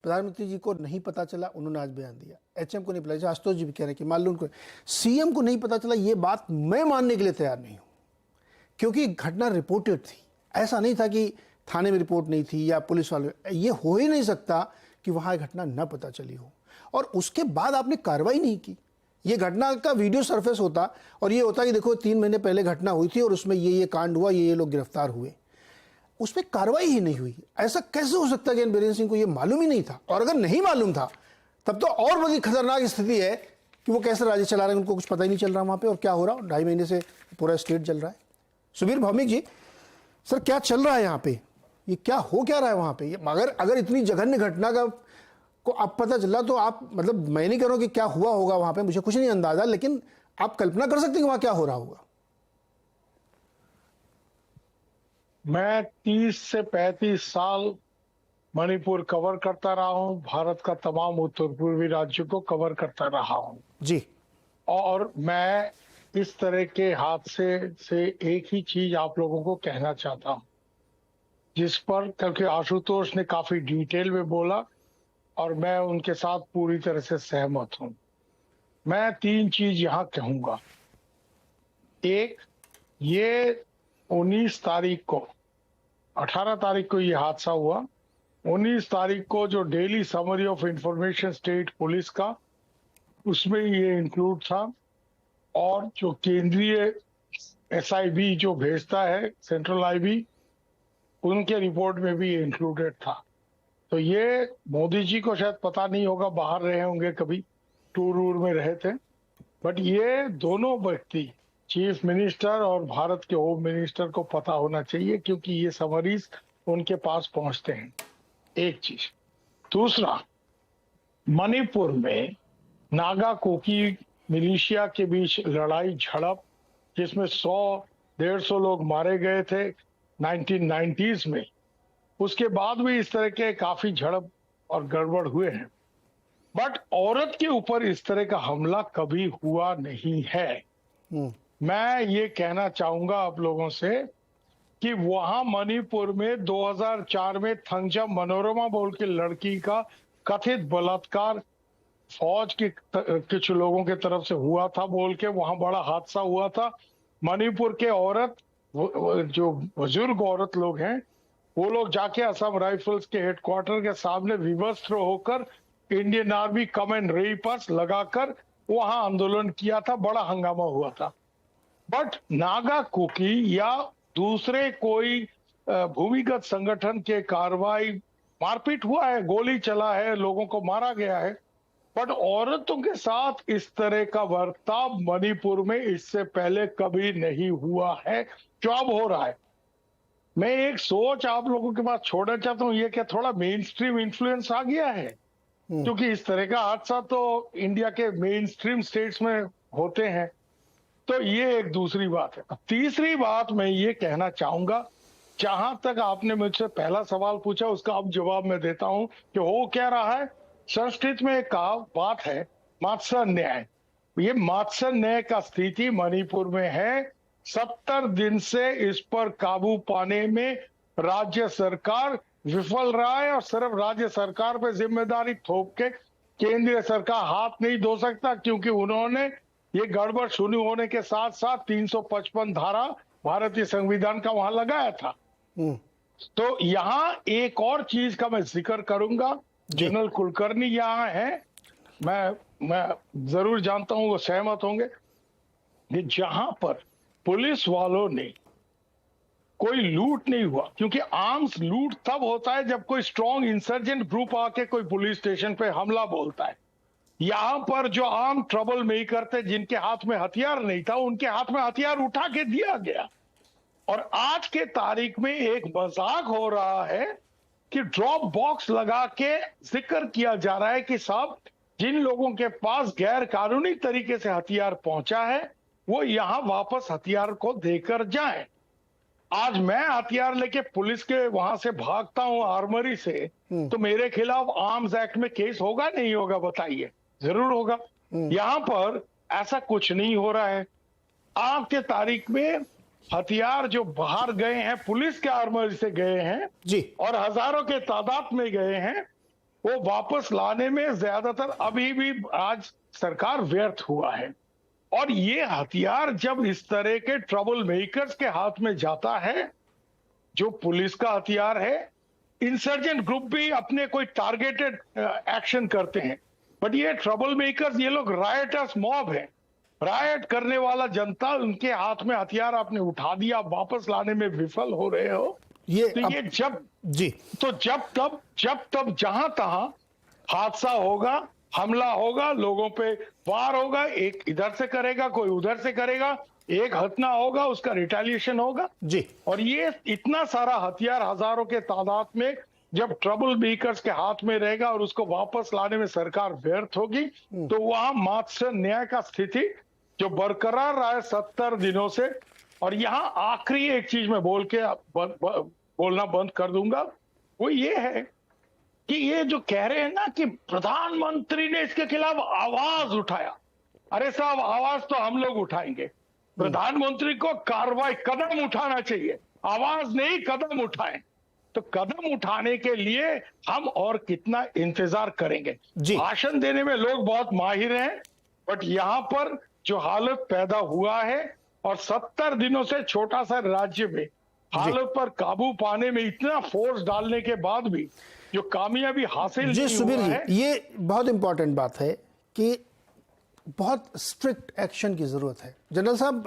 प्रधानमंत्री जी को नहीं पता चला, उन्होंने आज बयान दिया। एचएम को नहीं पता, आशुतोष जी भी कह रहे हैं कि मान लो उनको, सीएम को नहीं पता चला, ये बात मैं मानने के लिए तैयार नहीं हूं, क्योंकि घटना रिपोर्टेड थी। ऐसा नहीं था कि थाने में रिपोर्ट नहीं थी या पुलिस वाले, ये हो ही नहीं सकता कि वहां घटना न पता चली हो और उसके बाद आपने कार्रवाई नहीं की। ये घटना का वीडियो सरफेस होता और ये होता कि देखो 3 महीने पहले घटना हुई थी और उसमें ये कांड हुआ, ये लोग गिरफ्तार हुए, उस पर कार्रवाई ही नहीं हुई। ऐसा कैसे हो सकता है कि बीरेंद्र सिंह को ये मालूम ही नहीं था? और अगर नहीं मालूम था तब तो और बड़ी खतरनाक स्थिति है कि वो कैसे राज्य चला रहे हैं, उनको कुछ पता ही नहीं चल रहा वहां पे और क्या हो रहा है। 2.5 महीने से पूरा स्टेट चल रहा है। सुबीर भौमिक जी, सर क्या चल रहा है यहाँ पे? ये क्या हो क्या रहा है वहां पे? अगर इतनी जघन्य घटना का को अब पता चला तो आप, मतलब मैं नहीं कह रहा हूं कि क्या हुआ होगा वहां पे, मुझे कुछ नहीं अंदाजा, लेकिन आप कल्पना कर सकते हैं कि वहां क्या हो रहा होगा? मैं 30 से 35 साल मणिपुर कवर करता रहा हूं, भारत का तमाम उत्तर पूर्वी राज्यों को कवर करता रहा हूं जी। और मैं इस तरह के हादसे से एक ही चीज आप लोगों को कहना चाहता हूं, जिस पर क्योंकि आशुतोष ने काफी डिटेल में बोला और मैं उनके साथ पूरी तरह से सहमत हूं। मैं 3 चीज यहां कहूंगा। एक, ये 19 तारीख को, 18 तारीख को ये हादसा हुआ। 19 तारीख को जो daily summary of information state police का, उसमें ये इंक्लूड था और जो केंद्रीय एसआईबी जो भेजता है, सेंट्रल आईबी, उनके रिपोर्ट में भी इंक्लूडेड था। तो ये मोदी जी को शायद पता नहीं होगा, बाहर रहे होंगे, कभी टूर वूर में रहे थे, बट ये दोनों व्यक्ति, चीफ मिनिस्टर और भारत के होम मिनिस्टर को पता होना चाहिए, क्योंकि ये समरीज उनके पास पहुंचते हैं। एक चीज। दूसरा, मणिपुर में नागा कोकी मिलिशिया के बीच लड़ाई झड़प, जिसमें 100-150 लोग मारे गए थे 1990s में, उसके बाद भी इस तरह के काफी झड़प और गड़बड़ हुए हैं, बट औरत के ऊपर इस तरह का हमला कभी हुआ नहीं है। मैं ये कहना चाहूंगा आप लोगों से कि वहां मणिपुर में 2004 में थंगजम मनोरमा बोल के लड़की का कथित बलात्कार फौज के कुछ लोगों के तरफ से हुआ था बोल के वहां बड़ा हादसा हुआ था। मणिपुर के औरत, जो बुजुर्ग औरत लोग हैं, वो लोग जाके असम राइफल्स के हेडक्वार्टर के सामने विवस्त्र होकर Indian army come and wrappers लगाकर वहां आंदोलन किया था, बड़ा हंगामा हुआ था। बट नागा कुकी या दूसरे कोई भूमिगत संगठन के कार्रवाई, मारपीट हुआ है, गोली चला है, लोगों को मारा गया है, बट औरतों के साथ इस तरह का बर्ताव मणिपुर में इससे पहले कभी नहीं हुआ है, जो अब हो रहा है। मैं एक सोच आप लोगों के पास छोड़ना चाहता हूं, ये क्या थोड़ा मेन स्ट्रीम इन्फ्लुएंस आ गया है? क्योंकि इस तरह का हादसा तो इंडिया के मेन स्ट्रीम स्टेट्स में होते हैं। तो ये एक दूसरी बात है। तीसरी बात मैं ये कहना चाहूंगा, जहां तक आपने मुझसे पहला सवाल पूछा उसका अब जवाब मैं देता हूं कि हो क्या रहा है। संस्कृत में एक बात है, मात्सर्य न्याय। ये मात्सर्य न्याय का स्थिति मणिपुर में है। 70 दिन से इस पर काबू पाने में राज्य सरकार विफल रहा है और सिर्फ राज्य सरकार पे जिम्मेदारी थोप के केंद्रीय सरकार हाथ नहीं धो सकता, क्योंकि उन्होंने ये गड़बड़ शुरू होने के साथ साथ 355 धारा भारतीय संविधान का वहां लगाया था। तो यहाँ एक और चीज का मैं जिक्र करूंगा। जनरल कुलकर्णी यहाँ है, मैं जरूर जानता हूं वो सहमत होंगे कि जहां पर पुलिस वालों ने कोई लूट नहीं हुआ, क्योंकि आर्म्स लूट तब होता है जब कोई स्ट्रॉन्ग इंसर्जेंट ग्रुप आके कोई पुलिस स्टेशन पे हमला बोलता है। यहां पर जो आर्म ट्रबल मेकर थे, जिनके हाथ में हथियार नहीं था, उनके हाथ में हथियार उठा के दिया गया। और आज के तारीख में एक मजाक हो रहा है कि ड्रॉप बॉक्स लगा के जिक्र किया जा रहा है कि साहब, जिन लोगों के पास गैर कानूनी तरीके से हथियार पहुंचा है वो यहां वापस हथियार को देकर जाएं। आज मैं हथियार लेके पुलिस के वहां से भागता हूं आर्मरी से, तो मेरे खिलाफ आर्म्स एक्ट में केस होगा नहीं होगा? बताइए। जरूर होगा। यहां पर ऐसा कुछ नहीं हो रहा है। आज के तारीख में हथियार जो बाहर गए हैं, पुलिस के आर्मरी से गए हैं जी, और हजारों के तादाद में गए हैं, वो वापस लाने में ज्यादातर अभी भी आज सरकार व्यर्थ हुआ है। और ये हथियार जब इस तरह के ट्रबल मेकर्स के हाथ में जाता है, जो पुलिस का हथियार है, इंसर्जेंट ग्रुप भी अपने कोई टारगेटेड एक्शन करते हैं, बट ये ट्रबल मेकर्स, ये लोग रायटर्स मॉब है, रायट करने वाला जनता, उनके हाथ में हथियार आपने उठा दिया, आप वापस लाने में विफल हो रहे हो। तो ये जब तब जहां तहां हादसा होगा, हमला होगा, लोगों पे वार होगा, एक इधर से करेगा, कोई उधर से करेगा, एक घटना होगा, उसका रिटेलिएशन होगा जी। और ये इतना सारा हथियार हजारों के तादाद में जब ट्रबल मेकर्स के हाथ में रहेगा और उसको वापस लाने में सरकार व्यर्थ होगी, तो वहां मात्र न्याय का स्थिति जो बरकरार रहा है 70 दिनों से। और यहां आखिरी एक चीज मैं बोलना बंद कर दूंगा, वो ये है कि ये जो कह रहे हैं ना कि प्रधानमंत्री ने इसके खिलाफ आवाज उठाया, अरे साहब आवाज तो हम लोग उठाएंगे, प्रधानमंत्री को कार्रवाई कदम उठाना चाहिए, आवाज नहीं कदम उठाएं। तो कदम उठाने के लिए हम और कितना इंतजार करेंगे। भाषण देने में लोग बहुत माहिर हैं, बट यहां पर जो हालत पैदा हुआ है और 70 दिनों से छोटा सा राज्य में हालत पर काबू पाने में इतना फोर्स डालने के बाद भी जो कामयाबी हासिल जी नहीं सुबीर हुआ जी, है, ये बहुत इंपॉर्टेंट बात है कि बहुत स्ट्रिक्ट एक्शन की जरूरत है। जनरल साहब,